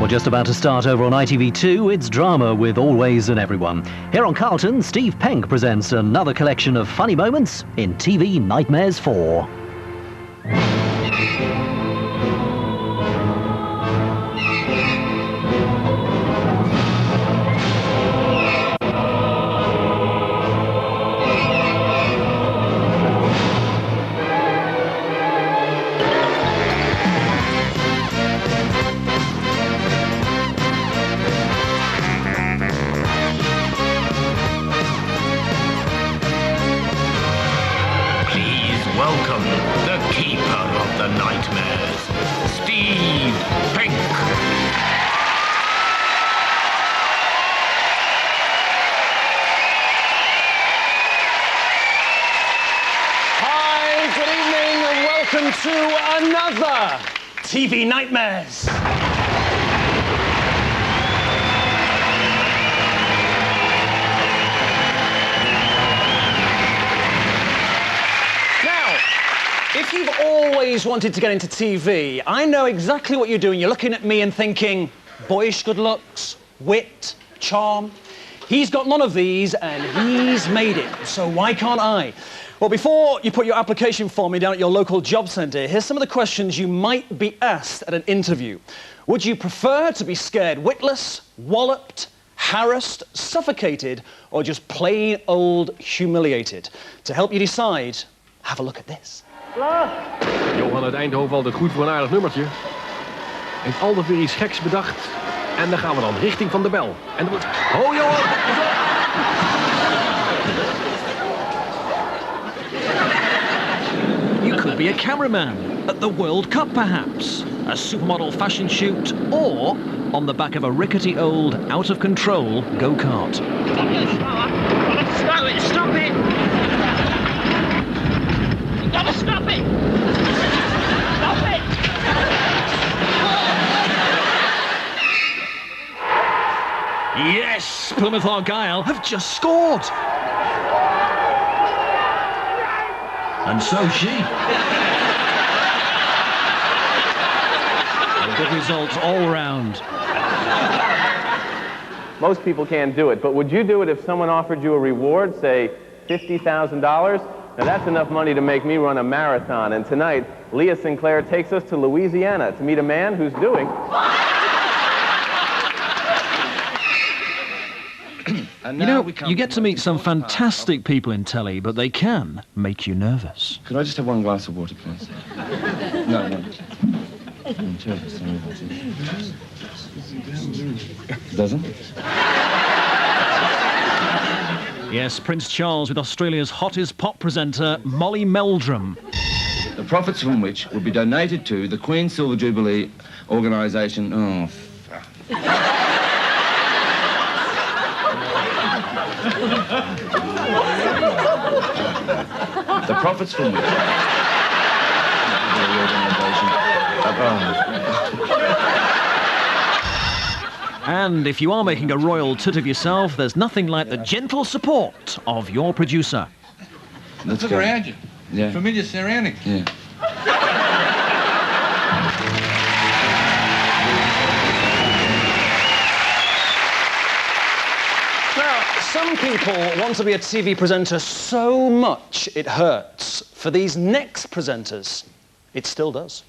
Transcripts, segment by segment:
Well, just about to start over on ITV2, it's drama with Always and Everyone. Here on Carlton, Steve Penk presents another collection of funny moments in TV Nightmares 4. Welcome, the keeper of the nightmares, Steve Penk. Hi, good evening, and welcome to another TV Nightmares. If you've always wanted to get into TV, I know exactly what you're doing. You're looking at me and thinking, boyish good looks, wit, charm. He's got none of these, and he's made it, so why can't I? Well, before you put your application form in down at your local job centre, here's some of the questions you might be asked at an interview. Would you prefer to be scared witless, walloped, harassed, suffocated, or just plain old humiliated? To help you decide, have a look at this. Johan uit Eindhoven altijd goed voor een aardig nummertje. Heeft Aldert weer iets geks bedacht. En dan gaan we dan richting Van der Bel. En dan wordt... Ho, Johan! You could be a cameraman at the World Cup, perhaps. A supermodel fashion shoot, or on the back of a rickety old, out-of-control go-kart. Stop it! Stop it! You gotta stop it! Stop it! Yes, Plymouth Argyle have just scored. And so she. A good result all round. Most people can't do it, but would you do it if someone offered you a reward, say $50,000? Now that's enough money to make me run a marathon, and tonight, Leah Sinclair takes us to Louisiana to meet a man who's doing... You know, you get to meet some fantastic people in telly, but they can make you nervous. Could I just have one glass of water, please? No. I'm terribly sorry about it. Doesn't? Yes, Prince Charles with Australia's hottest pop presenter, Molly Meldrum. The profits from which will be donated to the Queen's Silver Jubilee organisation. Oh, fuck. The profits from which... And if you are making a royal tit of yourself, there's nothing like the gentle support of your producer. Let's Look go. around you. Yeah. Familiar surroundings. Yeah. Some people want to be a TV presenter so much it hurts. For these next presenters, it still does.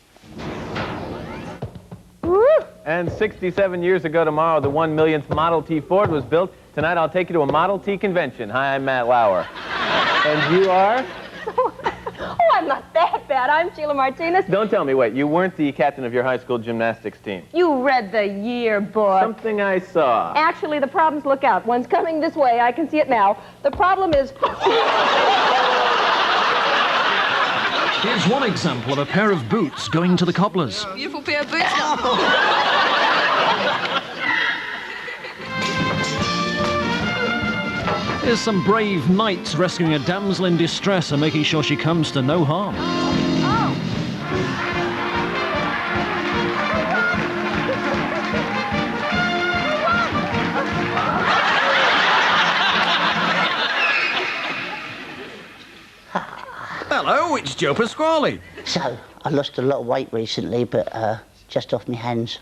And 67 years ago tomorrow, the 1 millionth Model T Ford was built. Tonight, I'll take you to a Model T convention. Hi, I'm Matt Lauer. And you are? Oh, I'm not that bad. I'm Sheila Martinez. Don't tell me, wait, you weren't the captain of your high school gymnastics team. You read the yearbook. Something I saw. Actually, the problem's, look out. One's coming this way. I can see it now. The problem is... Here's one example of a pair of boots going to the cobblers. Beautiful pair of boots. Here's some brave knights rescuing a damsel in distress and making sure she comes to no harm. Hello, it's Joe Pasquale. So, I lost a lot of weight recently, but just off my hands.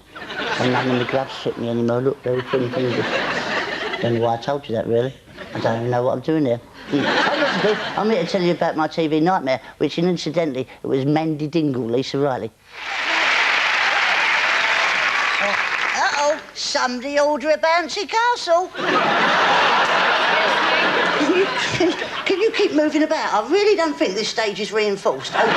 And none of the gloves fit me anymore. Look, they're all thin fingers. Don't know why I told you that, really. I don't even know what I'm doing there. I'm here to tell you about my TV nightmare, which, incidentally, it was Mandy Dingle, Lisa Riley. Uh-oh, somebody order a bouncy castle. Can you keep moving about? I really don't think this stage is reinforced, OK?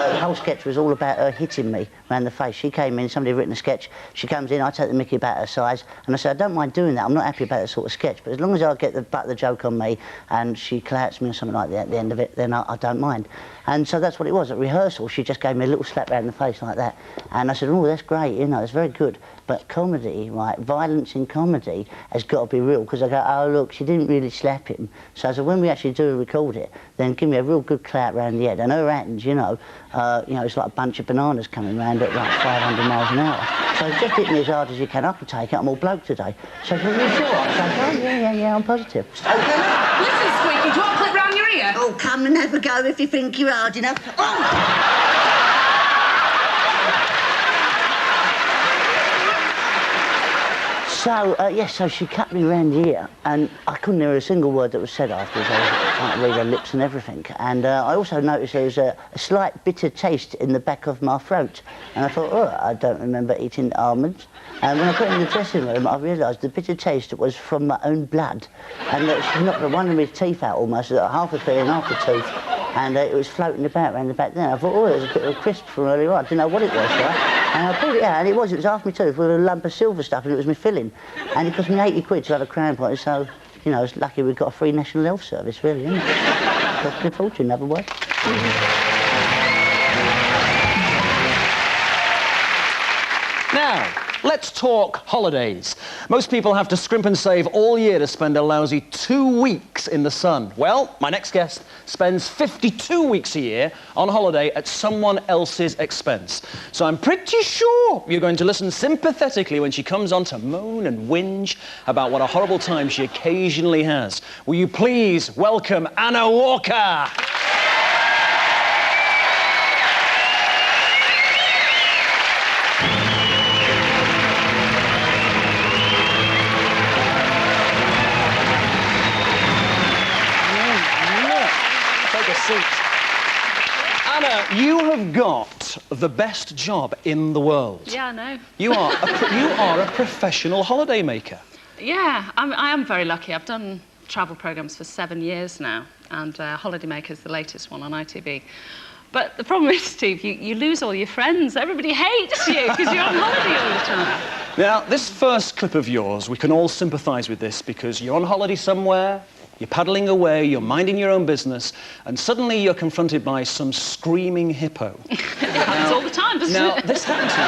The whole sketch was all about her hitting me round the face. She came in, somebody had written a sketch, she comes in, I take the mickey about her size, and I said, I don't mind doing that, I'm not happy about that sort of sketch, but as long as I get the butt of the joke on me and she clouts me or something like that at the end of it, then I don't mind. And so that's what it was. At rehearsal, she just gave me a little slap round the face like that. And I said, oh, that's great, you know, it's very good. But comedy, right, violence in comedy has got to be real, because I go, oh, look, she didn't really slap him. So I said, when we actually do record it, then give me a real good clout round the head. And her hands, you know, it's like a bunch of bananas coming round at like 500 miles an hour. So just hit me as hard as you can. I can take it. I'm all bloke today. So are you sure? I said, oh, yeah, I'm positive. Listen, Squeaky, do you want a clip round your ear? Oh, come and have a go if you think you're hard enough. Oh! So, so she cut me round here, and I couldn't hear a single word that was said afterwards. I was trying to read her lips and everything. And I also noticed there was a slight bitter taste in the back of my throat. And I thought, oh, I don't remember eating almonds. And when I got in the dressing room, I realised the bitter taste was from my own blood. And she knocked one of my teeth out almost, half a tooth and half a tooth. And it was floating about round the back there. I thought, oh, it was a bit of a crisp from earlier on. I didn't know what it was, right? And I pulled it out, and it was half my tooth with a lump of silver stuff, and it was my filling. And it cost me 80 quid to have a crown point, so, you know, it's lucky we've got a free National Health Service, really, isn't it? Cost me a fortune, otherwise. Now, let's talk holidays. Most people have to scrimp and save all year to spend a lousy 2 weeks in the sun. Well, my next guest spends 52 weeks a year on holiday at someone else's expense. So I'm pretty sure you're going to listen sympathetically when she comes on to moan and whinge about what a horrible time she occasionally has. Will you please welcome Anna Walker? Anna, you have got the best job in the world. Yeah, I know. You are a professional holiday maker. Yeah, I am very lucky. I've done travel programmes for 7 years now, and Holiday Maker's the latest one on ITV. But the problem is, Steve, you lose all your friends. Everybody hates you because you're on holiday all the time. Now, this first clip of yours, we can all sympathise with this because you're on holiday somewhere, you're paddling away, you're minding your own business, and suddenly you're confronted by some screaming hippo. It happens all the time, doesn't it? Now, this happened to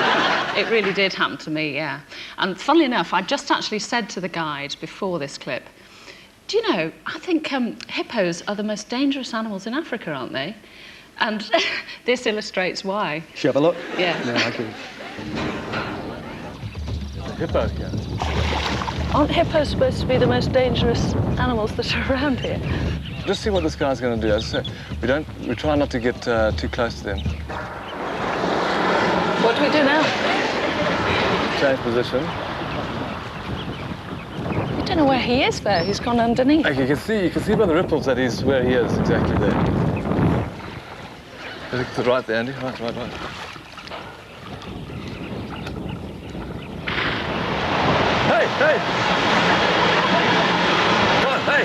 you. It really did happen to me, yeah. And funnily enough, I just actually said to the guide before this clip, do you know, I think hippos are the most dangerous animals in Africa, aren't they? And this illustrates why. Should we have a look? Yeah. Yeah, I agree. Hippo, yeah. Aren't hippos supposed to be the most dangerous animals that are around here? Just see what this guy's going to do. As I said, we try not to get too close to them. What do we do now? Change position. I don't know where he is, though. He's gone underneath. Okay, you can see by the ripples that he's where he is, exactly there. Right there, Andy. Right. Hey! Come on, hey!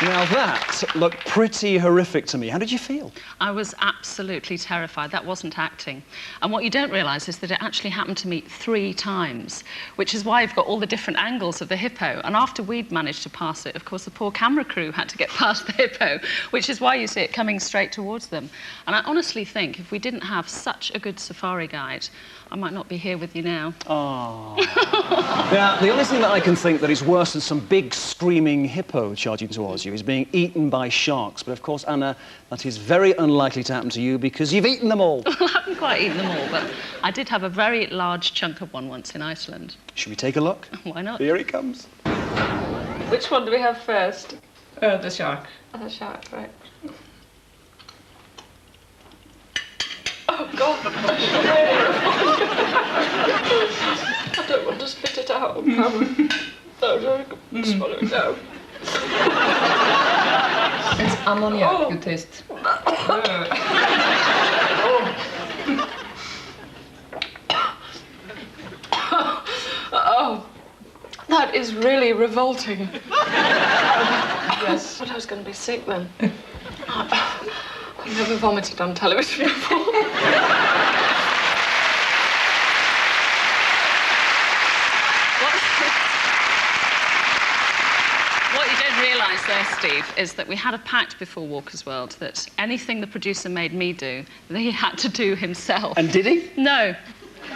Now that looked pretty horrific to me. How did you feel? I was absolutely terrified. That wasn't acting. And what you don't realise is that it actually happened to me 3 times, which is why you've got all the different angles of the hippo. And after we'd managed to pass it, of course, the poor camera crew had to get past the hippo, which is why you see it coming straight towards them. And I honestly think if we didn't have such a good safari guide, I might not be here with you now. Oh. Now, the only thing that I can think that is worse than some big screaming hippo charging towards you is being eaten by sharks. But of course, Anna, that is very unlikely to happen to you because you've eaten them all. Well, I haven't quite eaten them all, but I did have a very large chunk of one once in Iceland. Should we take a look? Why not? Here he comes. Which one do we have first? The shark. Oh, the shark, right. Oh, God. I don't want to spit it out on camera. No, I can swallow it down. It's ammonia, you taste. Oh, that is really revolting. Yes. But I was going to be sick then. I've never vomited on television before. What you don't realise there, Steve, is that we had a pact before Walker's World that anything the producer made me do, that he had to do himself. And did he? No.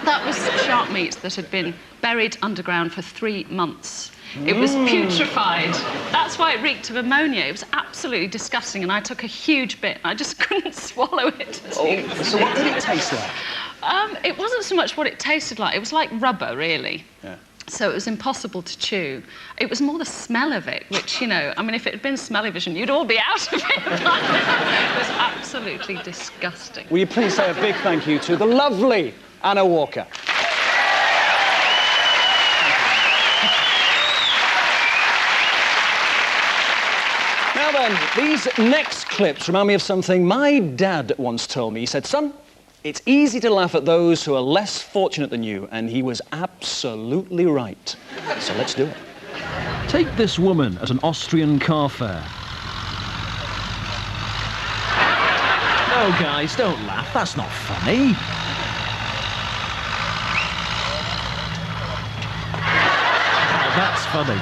That was shark meat that had been buried underground for 3 months. It was putrefied. That's why it reeked of ammonia. It was absolutely disgusting, and I took a huge bit. I just couldn't swallow it. Oh, so what did it taste like? It wasn't so much what it tasted like. It was like rubber, really. Yeah. So it was impossible to chew. It was more the smell of it, which, you know, I mean, if it had been smell-o-vision, you'd all be out of it. It was absolutely disgusting. Will you please say a big thank you to the lovely Anna Walker. Now then, these next clips remind me of something my dad once told me. He said, son, it's easy to laugh at those who are less fortunate than you, and he was absolutely right. So let's do it. Take this woman at an Austrian car fair. No, guys, don't laugh. That's not funny. Oh, that's funny.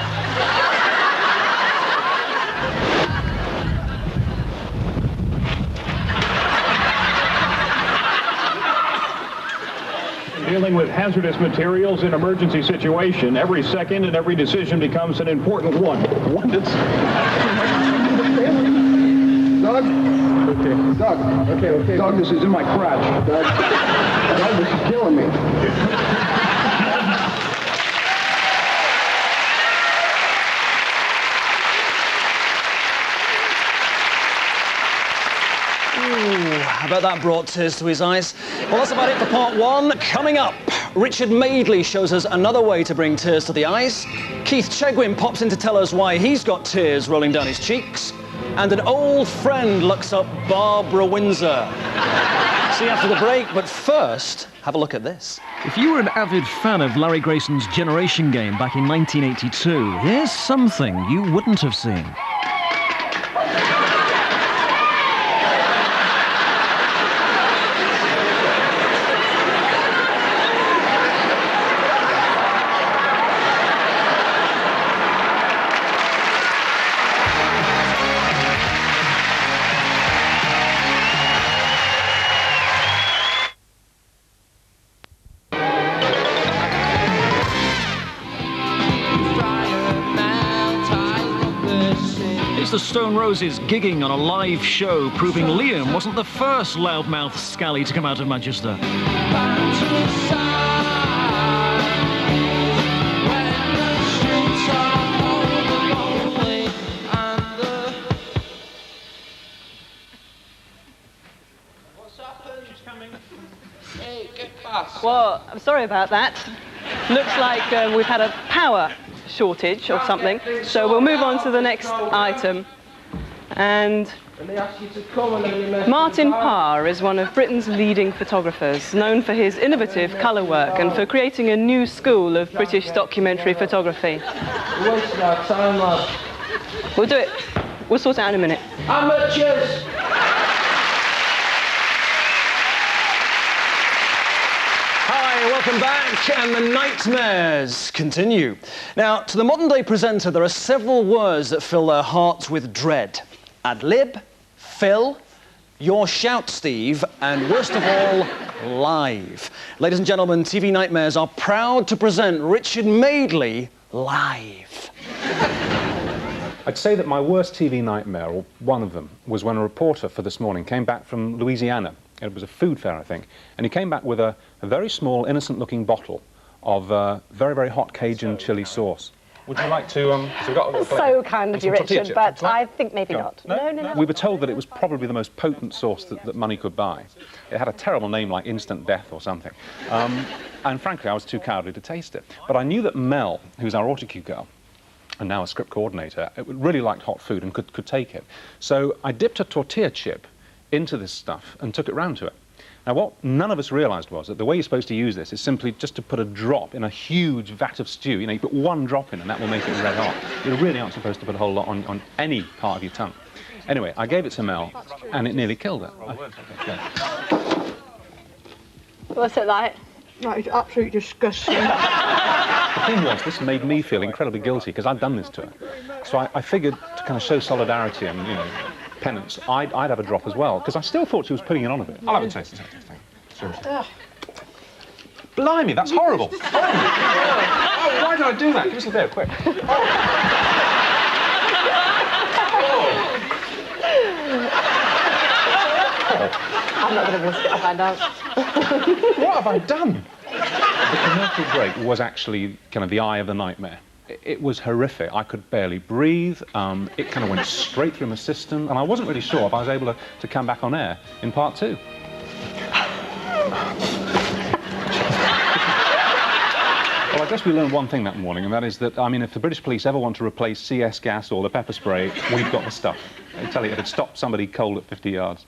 Dealing with hazardous materials in emergency situation, every second and every decision becomes an important one. Doug? Okay. Doug. Okay. Doug, this is in my crotch. Doug, this is killing me. I bet that brought tears to his eyes. Well, that's about it for part one. Coming up, Richard Madeley shows us another way to bring tears to the eyes. Keith Chegwin pops in to tell us why he's got tears rolling down his cheeks. And an old friend looks up Barbara Windsor. See you after the break, but first, have a look at this. If you were an avid fan of Larry Grayson's Generation Game back in 1982, here's something you wouldn't have seen. The Stone Roses gigging on a live show, proving Liam wasn't the first loudmouth scally to come out of Manchester. Well, I'm sorry about that. Looks like we've had a power shortage or something, so we'll move on to the next item. And Martin Parr is one of Britain's leading photographers, known for his innovative colour work and for creating a new school of British documentary photography. We'll do it. We'll sort it out in a minute. Amateurs! Welcome back, and the nightmares continue. Now, to the modern-day presenter, there are several words that fill their hearts with dread. Ad-lib, fill, your shout, Steve, and worst of all, live. Ladies and gentlemen, TV Nightmares are proud to present Richard Madeley live. I'd say that my worst TV nightmare, or one of them, was when a reporter for This Morning came back from Louisiana. It was a food fair, I think, and he came back with a very small, innocent-looking bottle of very, very hot Cajun chili sauce. Would you like to, so we've got a That's so kind of you, tortilla Richard, chips. but I think maybe not. No. We were told that it was probably the most potent sauce that money could buy. It had a terrible name like Instant Death or something. And frankly, I was too cowardly to taste it. But I knew that Mel, who's our autocue girl, and now a script coordinator, really liked hot food and could take it. So I dipped a tortilla chip into this stuff and took it round to it. Now, what none of us realised was that the way you're supposed to use this is simply just to put a drop in a huge vat of stew. You know, you put one drop in and that will make it red hot. You really aren't supposed to put a whole lot on any part of your tongue. Anyway, I gave it to Mel, and it nearly killed her. What's it like? That is absolutely disgusting. The thing was, this made me feel incredibly guilty because I'd done this to her. So I figured to kind of show solidarity and, you know, penance, I'd have a drop as well, because I still thought she was putting it on a bit. I'll have a taste. Seriously. Blimey, that's horrible. Horrible. Oh, why did I do that? Give us a bit, quick. I'm not going to risk it, I'll find out. What have I done? The commercial break was actually kind of the eye of the nightmare. It was horrific. I could barely breathe. It kind of went straight through my system, and I wasn't really sure if I was able to come back on air in part 2. Well, I guess we learned one thing that morning, and that is that, I mean, if the British police ever want to replace CS gas or the pepper spray, we've got the stuff. I tell you, it'd stop somebody cold at 50 yards.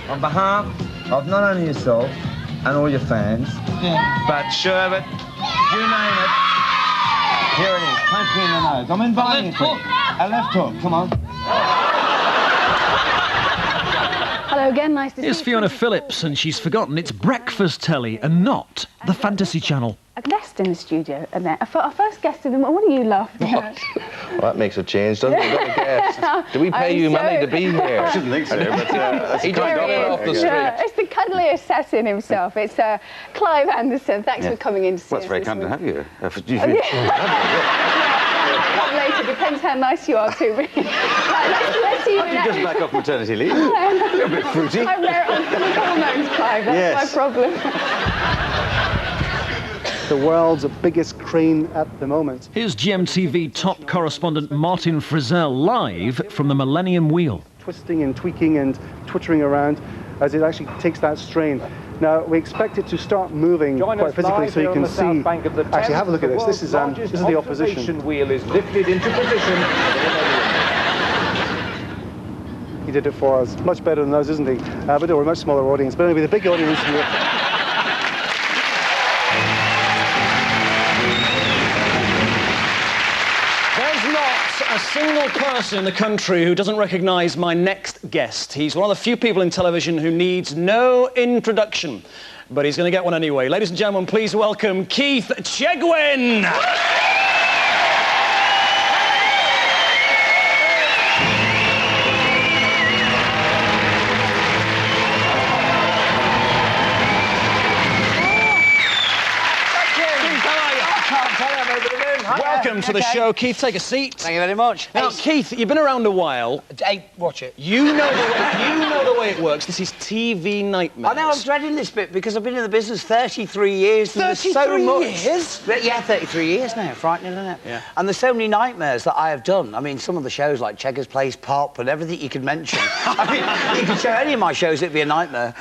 On behalf of not only yourself and all your fans, but Sherbet, you name it, here it is, punch me in the nose. I'm inviting you to a left hook, come on. Hello again, nice to see you. Here's Fiona Phillips, and she's forgotten it's breakfast telly and not the Fantasy Channel. A guest in the studio, Annette. Our first guest in the... What are you laughing at? Well, that makes a change, doesn't it? We've got a guest. Do we pay you money to be here? I shouldn't think so, but he just got it off the street. It's the cuddly assassin himself. It's Clive Anderson. Thanks for coming in to see us. Well, it's very kind to have you. Come later, depends how nice you are to me. Let's see you You just back off maternity leave. You're a bit fruity. I'm rare on hormones, Clive. That's my problem. The world's biggest crane at the moment. Here's GMTV top correspondent Martin Frizzell live from the Millennium Wheel. Twisting and tweaking and twittering around as it actually takes that strain. Now, we expect it to start moving quite physically so you can see... Actually, have a look at this. This is the opposition. The wheel is lifted into position. He did it for us. Much better than us, isn't he? But we're a much smaller audience. But anyway, the big audience here... A single person in the country who doesn't recognise my next guest. He's one of the few people in television who needs no introduction, but he's going to get one anyway. Ladies and gentlemen, please welcome Keith Chegwin. Welcome to the show, Keith. Take a seat. Thank you very much. Now, Keith, you've been around a while. Hey, watch it. You know the way it works. This is TV Nightmares. I know, I'm dreading this bit because I've been in the business 33 years. 33 years? But yeah, 33 years now. Frightening, isn't it? Yeah. And there's so many nightmares that I have done. I mean, some of the shows like Cheggers Plays Pop and everything you could mention. I mean, you could show any of my shows, it'd be a nightmare.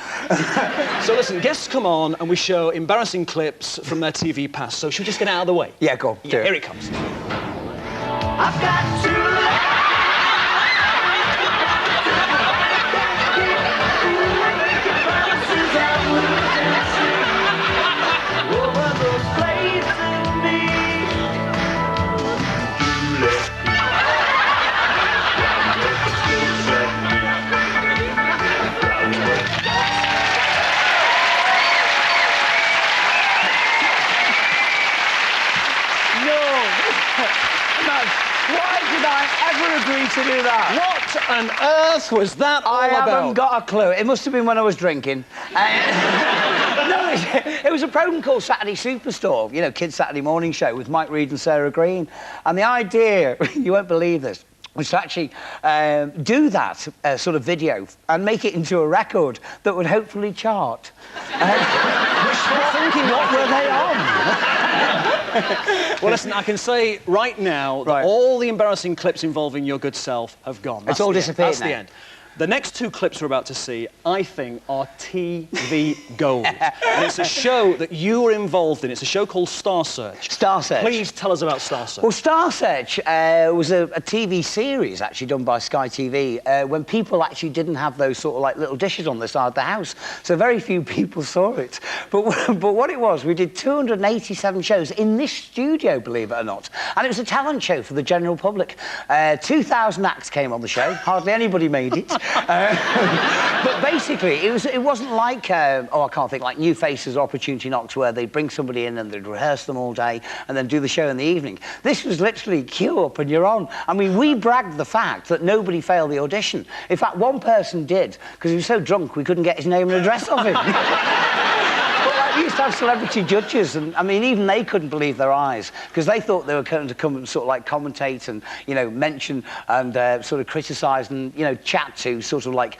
So listen, guests come on and we show embarrassing clips from their TV past. So should we just get out of the way? Yeah, go on. Yeah, here it comes. I've got to To do that. What on earth was that all about? I haven't got a clue. It must have been when I was drinking. No, it was a programme called Saturday Superstore, you know, kids' Saturday morning show with Mike Reed and Sarah Green. And the idea, you won't believe this, was to actually do that sort of video and make it into a record that would hopefully chart. Wishful thinking. What were they on? Well, listen, I can say right now that all the embarrassing clips involving your good self have gone. It's all disappeared That's now. the end. The next two clips we're about to see, I think, are TV gold. And it's a show that you were involved in. It's a show called Star Search. Star Search. Please tell us about Star Search. Well, Star Search was a TV series actually done by Sky TV when people actually didn't have those sort of like little dishes on the side of the house. So very few people saw it. But what it was, we did 287 shows in this studio, believe it or not. And it was a talent show for the general public. 2,000 acts came on the show. Hardly anybody made it. But basically, it wasn't like, I can't think, like New Faces or Opportunity Knocks, where they'd bring somebody in and they'd rehearse them all day and then do the show in the evening. This was literally queue up and you're on. I mean, we bragged the fact that nobody failed the audition. In fact, one person did, because he was so drunk we couldn't get his name and address off him. We used to have celebrity judges, and I mean, even they couldn't believe their eyes, because they thought they were going to come and sort of like commentate and, you know, mention and sort of criticise and, you know, chat to sort of like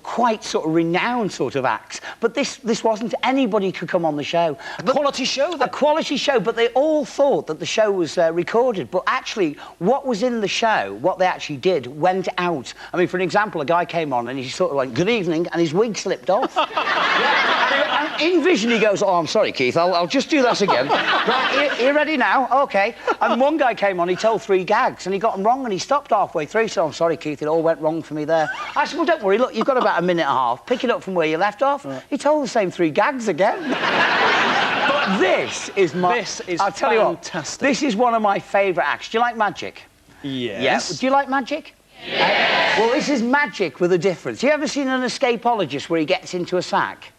quite sort of renowned sort of acts. But this wasn't. Anybody could come on the show. A quality show, then. A quality show, but they all thought that the show was recorded. But actually, what was in the show, what they actually did, went out. I mean, for an example, a guy came on and he sort of like, good evening, and his wig slipped off. And in vision, he goes, oh, I'm sorry, Keith, I'll just do that again. Right, you ready now? OK. And one guy came on, he told 3 gags, and he got them wrong, and he stopped halfway through. So I'm sorry, Keith, it all went wrong for me there. I said, well, don't worry, look, you've got about a minute and a half. Pick it up from where you left off. Right. He told the same 3 gags again. But this is my... This is I'll tell you what, fantastic. this is one of my favourite acts. Do you like magic? Yes. Yeah. Do you like magic? Yes. Well, this is magic with a difference. You ever seen an escapologist where he gets into a sack?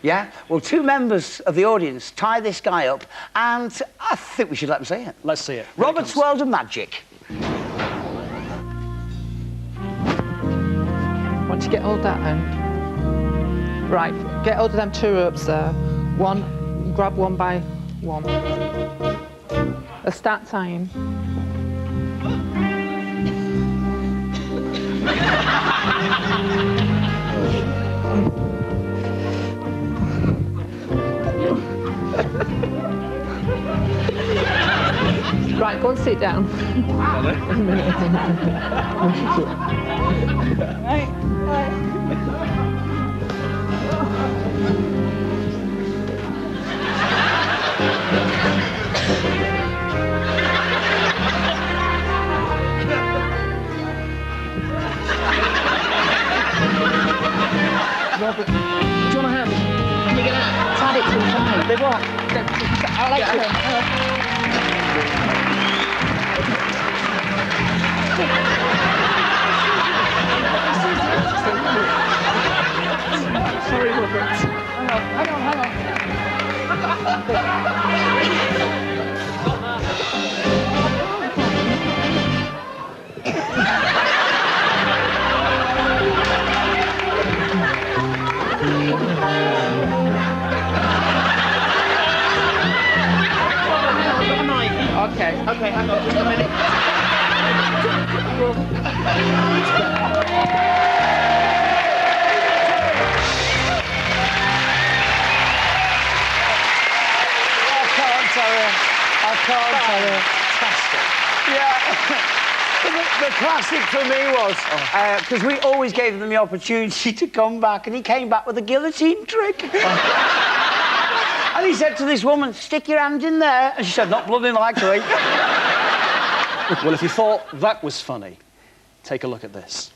Yeah? Well, 2 members of the audience tie this guy up, and I think we should let them see it. Let's see it. Robert's World of Magic. Once you get hold of that end, right, get hold of them 2 ropes there. One, grab one by one. Let's start tying. Right, go and sit down. Right. Robert, do you want a hand? Can we get out? Tied it to the side. They what? I like to. Sorry, Robert. Hang on. Okay, hang on, just a minute. I can't tell you. Fantastic. Yeah. The classic for me was, because we always gave them the opportunity to come back, and he came back with a guillotine trick. And he said to this woman, stick your hand in there. And she said, not bloody likely. Well, if you thought that was funny, take a look at this.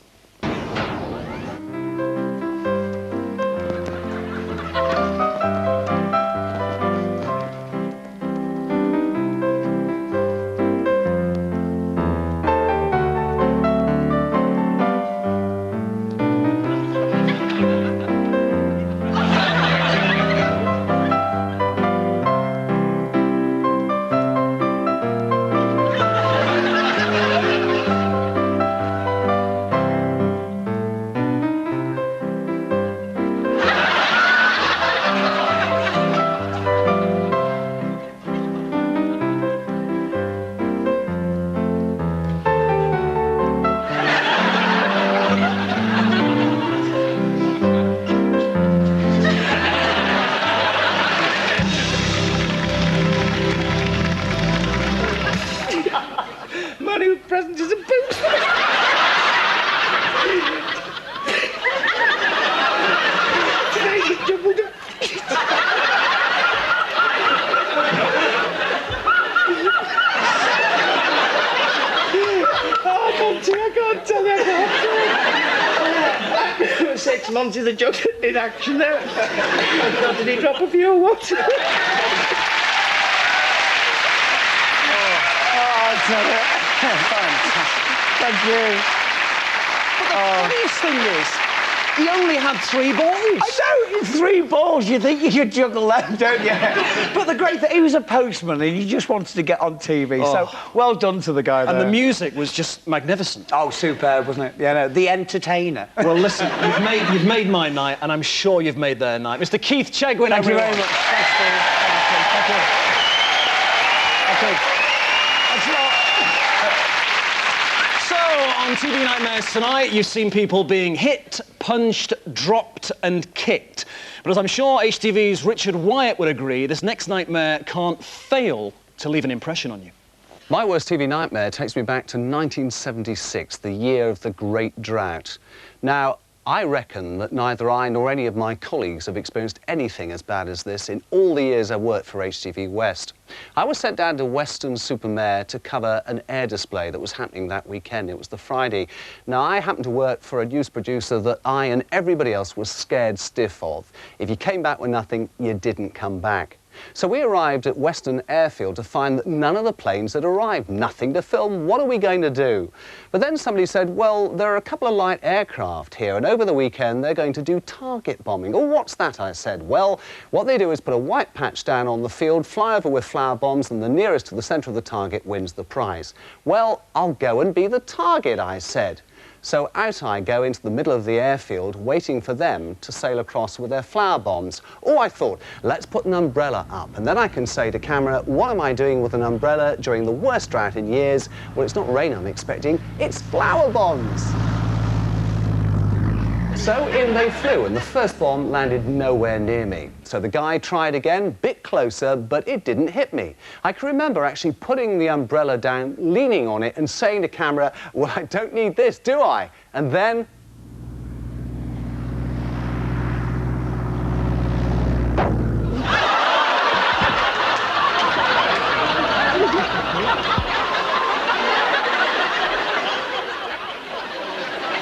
gets Monty the Jug in action there. Did he drop a few or what? Fantastic. Thank you. But the funniest thing is, he only had 3 balls. I know, 3 balls. You think you could juggle them, don't you? But the great thing, he was a postman and he just wanted to get on TV. So well done to the guy there. And the music was just magnificent. Oh, superb, wasn't it? Yeah, no, the entertainer. Well, listen, you've made my night, and I'm sure you've made their night. Mr. Keith Chegwin, Thank you everyone. very much. Thanks, Steve. Thank you. Okay. Thanks a lot. So, on TV Nightmares tonight, you've seen people being hit, punched, dropped and kicked. But as I'm sure HTV's Richard Wyatt would agree, this next nightmare can't fail to leave an impression on you. My worst TV nightmare takes me back to 1976, the year of the Great Drought. Now, I reckon that neither I nor any of my colleagues have experienced anything as bad as this in all the years I've worked for HTV West. I was sent down to Weston-super-Mare to cover an air display that was happening that weekend. It was the Friday. Now, I happened to work for a news producer that I and everybody else was scared stiff of. If you came back with nothing, you didn't come back. So we arrived at Weston Airfield to find that none of the planes had arrived. Nothing to film. What are we going to do? But then somebody said, well, there are a couple of light aircraft here, and over the weekend they're going to do target bombing. Oh, what's that? I said. Well, what they do is put a white patch down on the field, fly over with flower bombs, and the nearest to the centre of the target wins the prize. Well, I'll go and be the target, I said. So out I go into the middle of the airfield, waiting for them to sail across with their flower bombs. Oh, I thought, let's put an umbrella up, and then I can say to camera, what am I doing with an umbrella during the worst drought in years? Well, it's not rain I'm expecting, it's flower bombs. So in they flew, and the first bomb landed nowhere near me. So the guy tried again, bit closer, but it didn't hit me. I can remember actually putting the umbrella down, leaning on it, and saying to camera, well, I don't need this, do I? And then...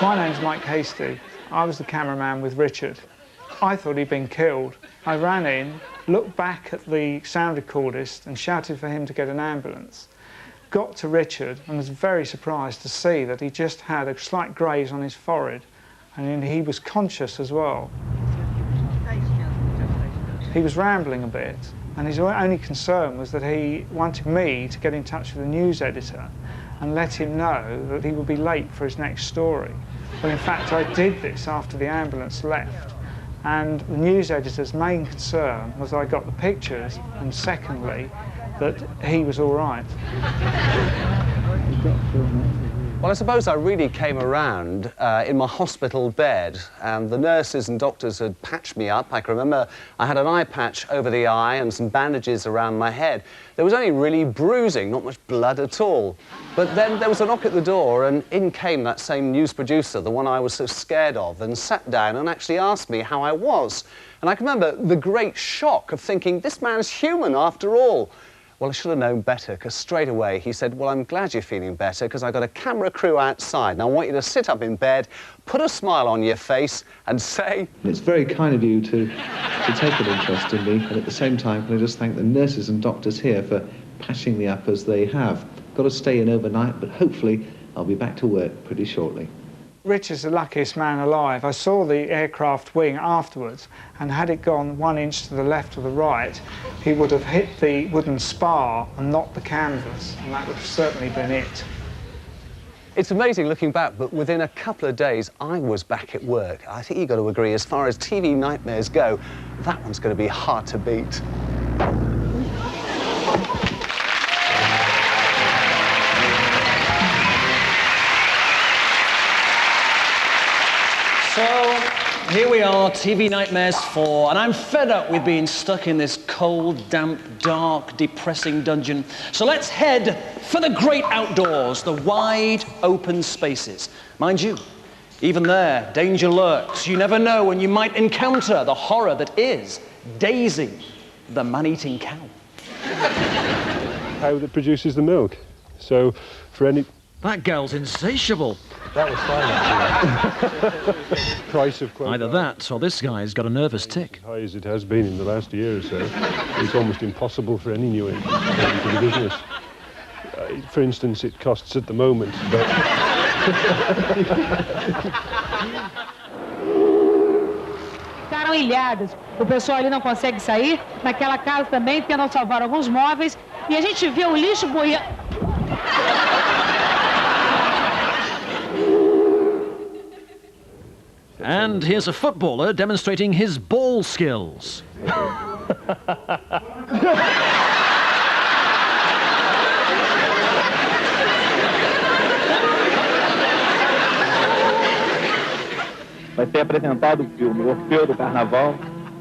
My name's Mike Hasty. I was the cameraman with Richard. I thought he'd been killed. I ran in, looked back at the sound recordist and shouted for him to get an ambulance. Got to Richard and was very surprised to see that he just had a slight graze on his forehead, and he was conscious as well. He was rambling a bit, and his only concern was that he wanted me to get in touch with the news editor and let him know that he would be late for his next story. Well, in fact, I did this after the ambulance left, and the news editor's main concern was I got the pictures, and secondly, that he was all right. Well, I suppose I really came around in my hospital bed, and the nurses and doctors had patched me up. I can remember I had an eye patch over the eye and some bandages around my head. There was only really bruising, not much blood at all. But then there was a knock at the door, and in came that same news producer, the one I was so scared of, and sat down and actually asked me how I was. And I can remember the great shock of thinking, this man's human after all. Well, I should have known better, because straight away he said, well, I'm glad you're feeling better, because I've got a camera crew outside, and I want you to sit up in bed, put a smile on your face, and say... It's very kind of you to take an interest in me, and at the same time, can I just thank the nurses and doctors here for patching me up as they have. Got to stay in overnight, but hopefully I'll be back to work pretty shortly. Richard's the luckiest man alive. I saw the aircraft wing afterwards, and had it gone 1 inch to the left or the right, he would have hit the wooden spar and not the canvas, and that would have certainly been it. It's amazing looking back, but within a couple of days, I was back at work. I think you've got to agree, as far as TV nightmares go, that one's going to be hard to beat. So, here we are, TV Nightmares 4, and I'm fed up with being stuck in this cold, damp, dark, depressing dungeon. So let's head for the great outdoors, the wide, open spaces. Mind you, even there, danger lurks. You never know when you might encounter the horror that is Daisy, the man-eating cow. Cow that produces the milk. So, for any... That girl's insatiable. That was fine, actually. Price of quota. Either that, or this guy's got a nervous tick. As high as it has been in the last year or so, it's almost impossible for any new entrant to get into the business. For instance, it costs at the moment about... Ficaram ilhadas. O pessoal ali não consegue sair. Naquela casa também tentam salvar alguns móveis. E a gente vê o lixo boiando. And here's a footballer demonstrating his ball skills. Vai ser apresentado o filme Orfeu do Carnaval,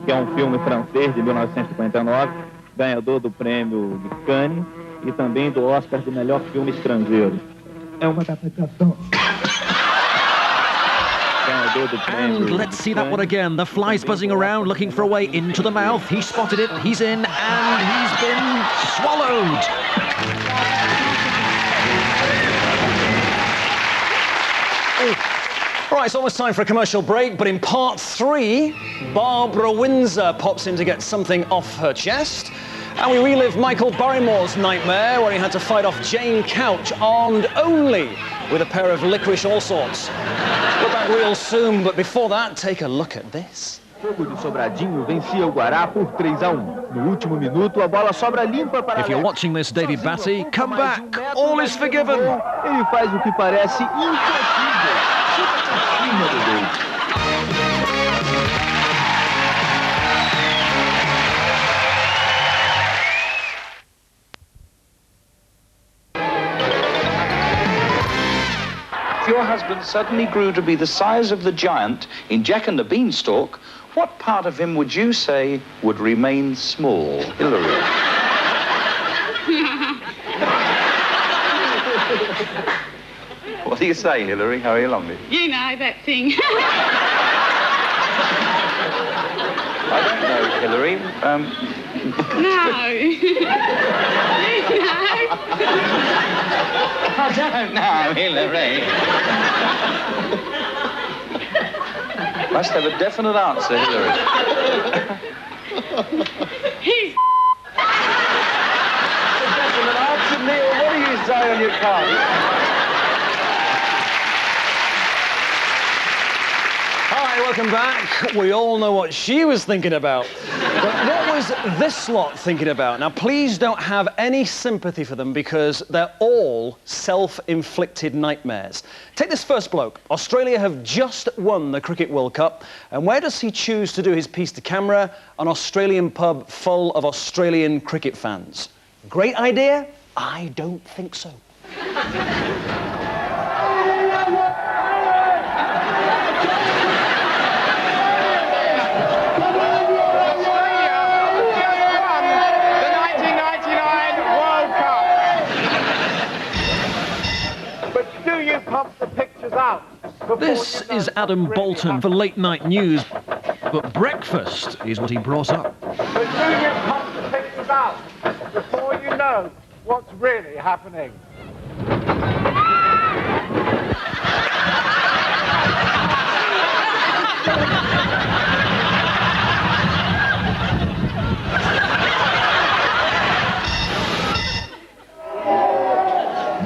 que é um filme francês de 1959, ganhador do prêmio de Cannes e também do Oscar do melhor filme estrangeiro. É uma adaptação. And let's see that one again. The fly's buzzing around, looking for a way into the mouth. He spotted it, he's in, and he's been swallowed. All right, it's almost time for a commercial break, but in part 3, Barbara Windsor pops in to get something off her chest. And we relive Michael Barrymore's nightmare, where he had to fight off Jane Couch, armed only with a pair of licorice all-sorts. We're back real soon, but before that, take a look at this. Fogo de Sobradinho vencia o Guará por 3-1. No último minuto, a bola sobra limpa para... If you're watching this, David Batty, come back. All is forgiven. Ele faz o que parece impossível. Chuta por cima do gol. If your husband suddenly grew to be the size of the giant in Jack and the Beanstalk, what part of him would you say would remain small? Hillary. What do you say, Hillary? Hurry along me. You know, that thing. I don't know, Hillary. No. You know. I don't know, Hillary. Must have a definite answer, Hillary. He's... A definite answer, Neil. What do you say on your card? Hi, welcome back. We all know what she was thinking about. But what was this lot thinking about? Now, please don't have any sympathy for them because they're all self-inflicted nightmares. Take this first bloke. Australia have just won the Cricket World Cup. And where does he choose to do his piece to camera? An Australian pub full of Australian cricket fans. Great idea? I don't think so. Pump the pictures out. This is Adam Bolton for late night news, but breakfast is what he brought up. But do you pump the pictures out before you know what's really happening?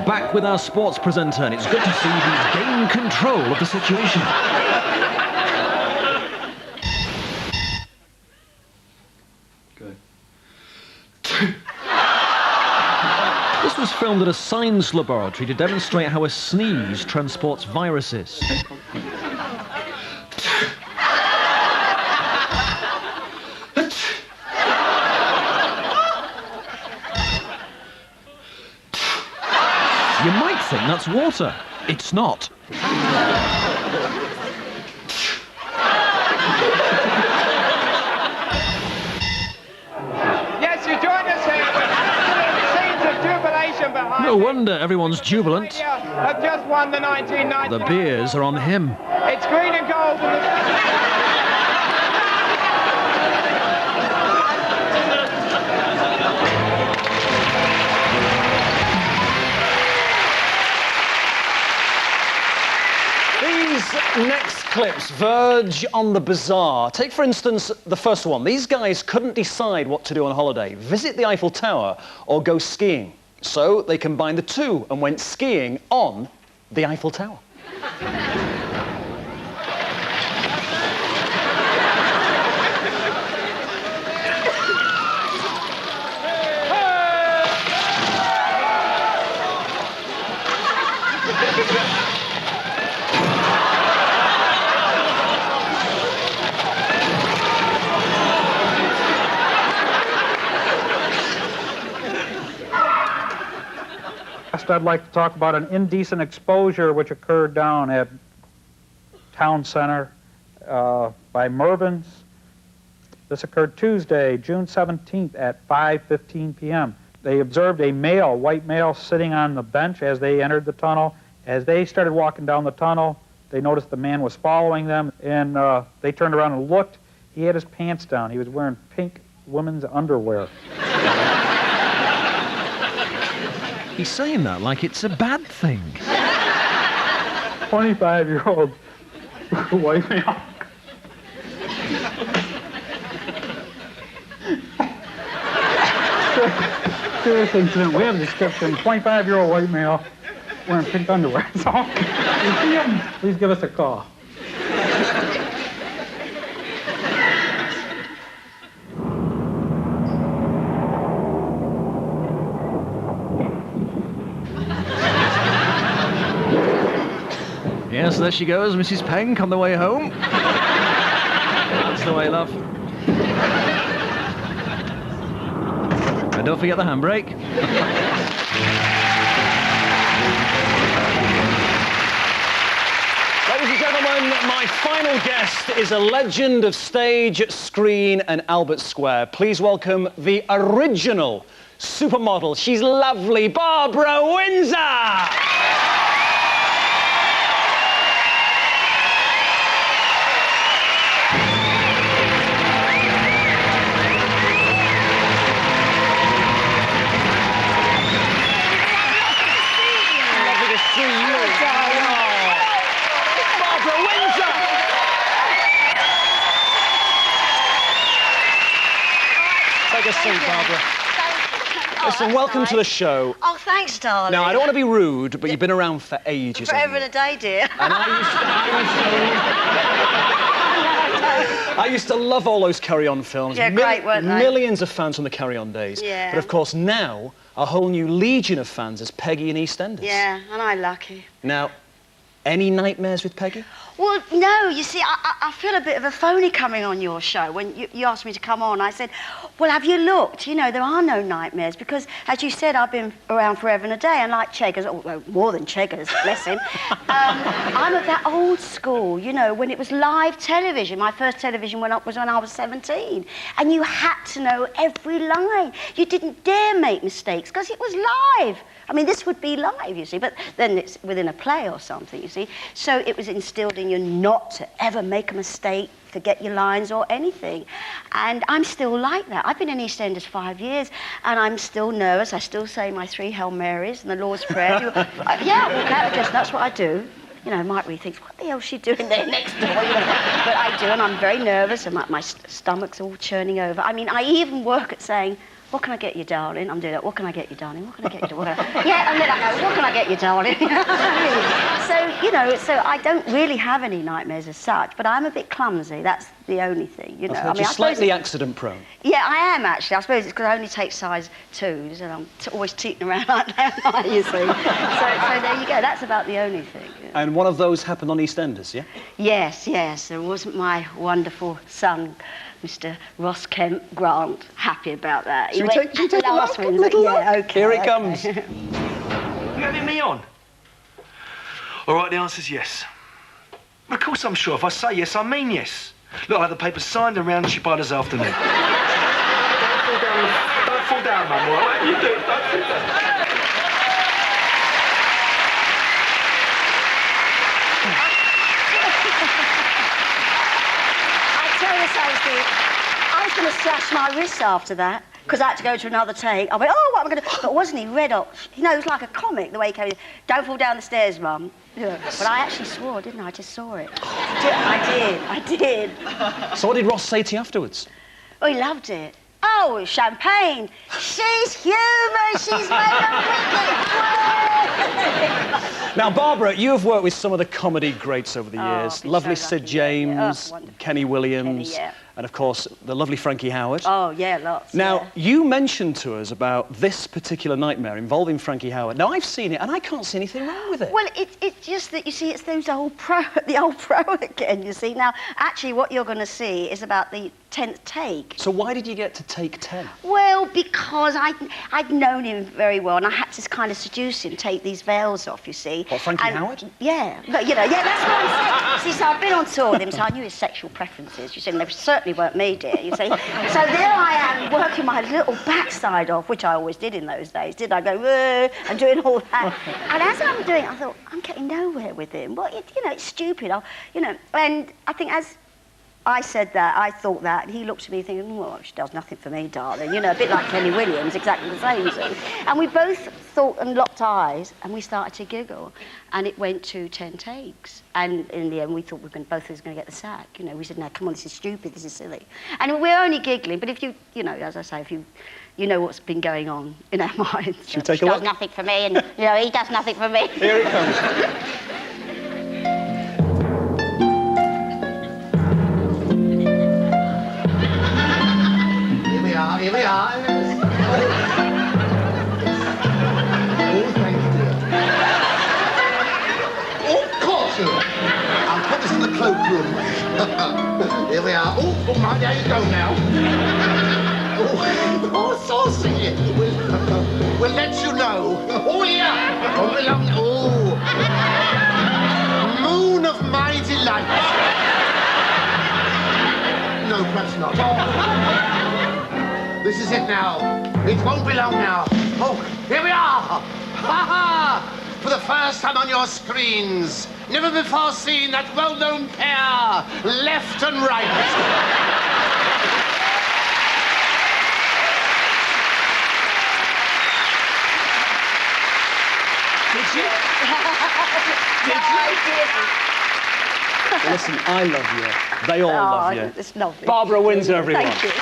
Back with our sports presenter, and it's good to see he's gained control of the situation. Good. This was filmed at a science laboratory to demonstrate how a sneeze transports viruses. You might think that's water. It's not. Yes, you join us here with scenes of jubilation behind No wonder everyone's jubilant. have just won the 1990. The beers are on him. It's green and gold. next clips verge on the bizarre. Take, for instance, the first one. These guys couldn't decide what to do on holiday, visit the Eiffel Tower or go skiing. So they combined the two and went skiing on the Eiffel Tower. I'd like to talk about an indecent exposure which occurred down at Town Center by Mervyn's. This occurred Tuesday, June 17th at 5:15 p.m. They observed a male, white male, sitting on the bench as they entered the tunnel. As they started walking down the tunnel, they noticed the man was following them, and they turned around and looked. He had his pants down. He was wearing pink women's underwear. He's saying that like it's a bad thing. 25-year-old white male. Serious incident. We have a description. 25-year-old white male wearing pink underwear. So, if you see him, please give us a call. Yes, there she goes, Mrs. Penk on the way home. That's the way, love. And don't forget the handbrake. Ladies and gentlemen, my final guest is a legend of stage, screen, and Albert Square. Please welcome the original supermodel. She's lovely, Barbara Windsor! Barbara. Listen, welcome to the show. Oh, thanks, darling. Now, I don't want to be rude, but you've been around for ages. Forever and a day, dear. And I used to love all those Carry On films. Yeah, great, weren't they? Millions of fans from the Carry On days. Yeah. But of course, now a whole new legion of fans is Peggy in EastEnders. Yeah, and I'm lucky. Now, any nightmares with Peggy? Well, no, you see, I feel a bit of a phony coming on your show. When you asked me to come on, I said, well, have you looked? You know, there are no nightmares because, as you said, I've been around forever and a day, and like Cheggers, well, more than Cheggers, bless him, I'm of that old school, you know, when it was live television. My first television went up was when I was 17, and you had to know every line. You didn't dare make mistakes because it was live. I mean, this would be live, you see, but then it's within a play or something, you see. So it was instilled in you not to ever make a mistake, forget your lines or anything. And I'm still like that. I've been in EastEnders 5 years, and I'm still nervous. I still say my 3 Hail Marys and the Lord's Prayer. Yeah, well, that's what I do. You know, Mike really thinks, what the hell's she doing there next door? You know? But I do, and I'm very nervous, and my stomach's all churning over. I mean, I even work at saying, what can I get you, darling? I'm doing that. What can I get you, darling? What can I get you, darling? Yeah, and then I go, what can I get you, darling? So, you know, so I don't really have any nightmares as such, but I'm a bit clumsy. That's the only thing, you know. I mean, you're slightly accident prone. Yeah, I am, actually. I suppose it's because I only take size 2s, and I'm always teeting around like that, you see. So there you go. That's about the only thing. Yeah. And one of those happened on EastEnders, yeah? Yes, yes. And wasn't my wonderful son, Mr. Ross Kemp Grant, happy about that? Should we take a look? Yeah, okay. Here he comes. You having me on? All right, the answer's yes. Of course I'm sure. If I say yes, I mean yes. Look, I'll have the papers signed and round she by this afternoon. Don't fall down, Mum, all right? You do. Don't fall down. I was going to slash my wrists after that. because I had to go to another take. I went, oh, what am I going to do? But wasn't he red hot? You know, it was like a comic, the way he came in. Don't fall down the stairs, Mum. Yeah. But I actually swore, didn't I? I just saw it. I did. So what did Ross say to you afterwards? Oh, he loved it. Oh, champagne. She's human. She's made of wicked. Now, Barbara, you have worked with some of the comedy greats over the years. Lovely so Sid James, Kenny Williams, and of course, the lovely Frankie Howard. Oh, yeah, lots. Now, you mentioned to us about this particular nightmare involving Frankie Howard. Now, I've seen it, and I can't see anything wrong with it. Well, it's just that, you see, it's the old pro again, you see. Now, actually, what you're going to see is about the 10th take. So why did you get to take 10? Well, because I'd known him very well, and I had to kind of seduce him, take these veils off, you see. What, Frankie Howard? Yeah, but, you know, yeah, that's what I'm saying. See, so I've been on tour with him, so I knew his sexual preferences, you see, and they certainly weren't me, dear, you see. So there I am, working my little backside off, which I always did in those days, did I? Go, and doing all that. And as I'm doing it, I thought, I'm getting nowhere with him. Well, you know, it's stupid, you know, and I think as I said that, I thought that, and he looked at me thinking, well, she does nothing for me, darling. You know, a bit like Kenny Williams, exactly the same, see. And we both thought and locked eyes, and we started to giggle. And it went to 10 takes. And in the end, we thought both of us were going to get the sack. You know, we said, no, come on, this is stupid, this is silly. And we're only giggling, but if you know, as I say, if you know what's been going on in our minds. Should we take a look? look? She does nothing for me, and, you know, he does nothing for me. Here it comes. Here we are. Oh, thank you, dear. Oh, of course, sir. I'll put this in the cloakroom. Here we are. Oh, my, there you go now. Oh, saucy. We'll let you know. Oh, yeah. Oh, we love you. Oh. Moon of my delight. No, perhaps not. This is it now. It won't be long now. Oh, here we are. Ha ha! For the first time on your screens. Never before seen that well-known pair, left and right. Did you? Well, listen, I love you. They all love you. It's lovely. Barbara Windsor, everyone. Thank you.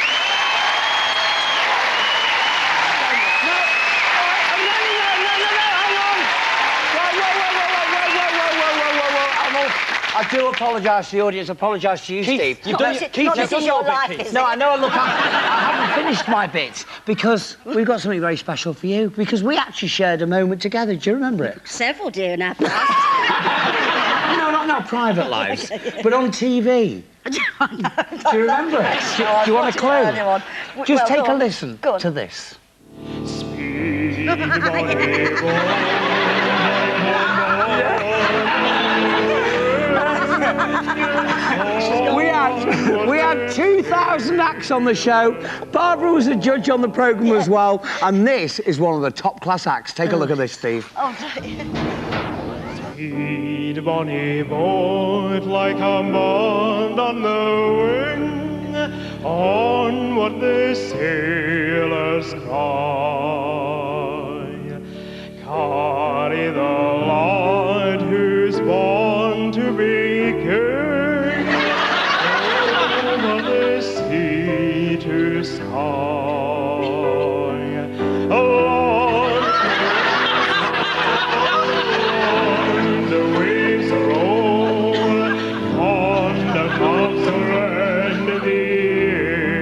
I do apologise to the audience, apologise to you, Steve. You've done your bit, Keith. No, I know, look, I haven't finished my bit, because we've got something very special for you, because we actually shared a moment together. Do you remember it? Several, dear, in our past. No, not in our private lives, but on TV. Do you remember it? Do you want a clue? Just take a listen to this. We had 2,000 acts on the show. Barbara was a judge on the programme as well. And this is one of the top-class acts. Take a look at this, Steve. Oh, Sweet bonny boat like a bond on the wing, onward the sailors cry. Carry the lord who's born to be king, over the sea to sky. Along the waves roll, on the topsail and the air.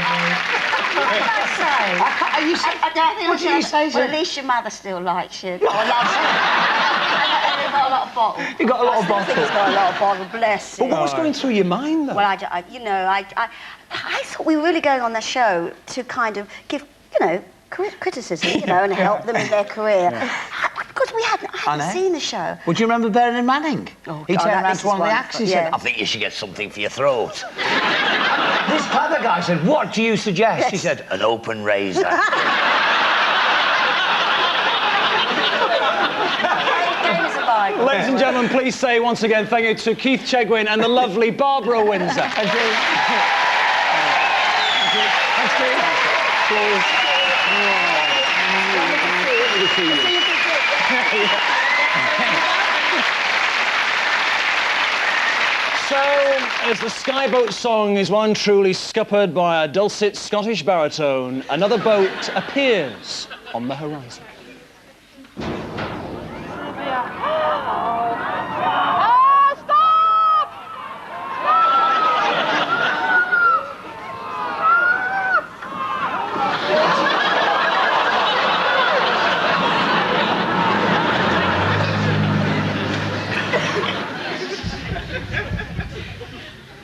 What did I say? What did you say, Well, sir? at least your mother still likes you. Oh, I love you. And you've got a lot of bottle. You got a lot of I think he's got a lot of bottle, bless him. But what was going through your mind, though? Well, I thought we were really going on the show to kind of give, criticism, and help them in their career. Because I hadn't seen the show. Would you remember Bernard Manning? Oh, he God, turned around this to one is of the wonderful, acts and yeah. said, I think you should get something for your throat. This other guy said, what do you suggest? Yes. He said, an open razor. Ladies and gentlemen, please say once again thank you to Keith Chegwin and the lovely Barbara Windsor. Thank you. Thanks, Keith. So, as the Skyboat song is one truly scuppered by a dulcet Scottish baritone, another boat appears on the horizon.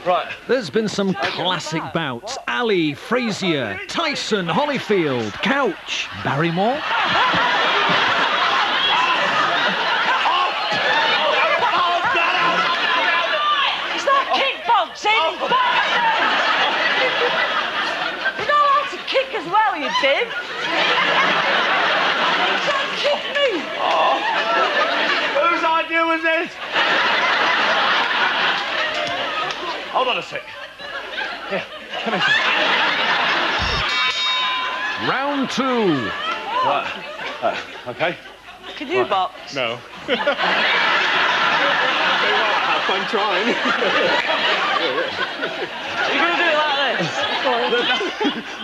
Right. There's been some classic bouts. Ali, Frazier, Tyson, Holyfield, Couch, Barrymore. It's not kickboxing! You know how to kick as well, you did. Don't kick me! Whose idea was this? Hold on a sec. Here, come here. Round two. Right. Okay. Can you box? No. Have fun trying. You're going to do it like this?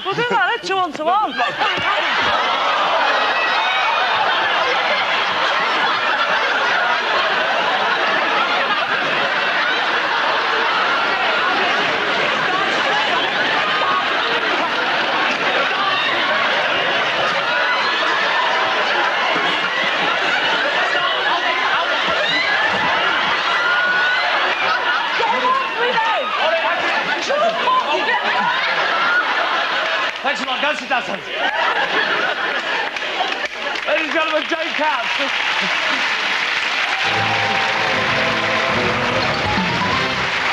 We'll do it like this, 2 on 2 on. Thanks a lot. Go sit down, son. Ladies and gentlemen, Jane Couch.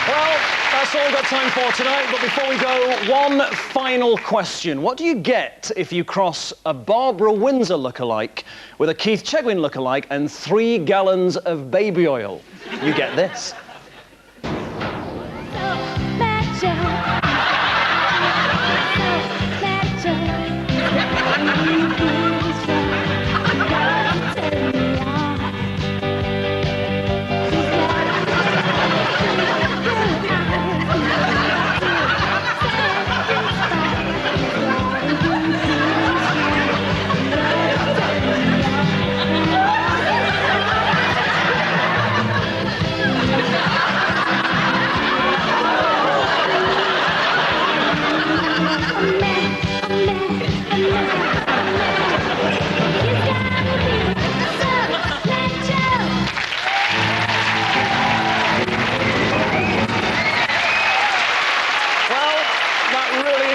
Well, that's all we've got time for tonight, but before we go, one final question. What do you get if you cross a Barbara Windsor lookalike with a Keith Chegwin lookalike and 3 gallons of baby oil? You get this.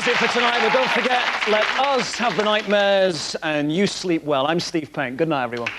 It for tonight, but don't forget, let us have the nightmares and you sleep well. I'm Steve Penk. Good night, everyone.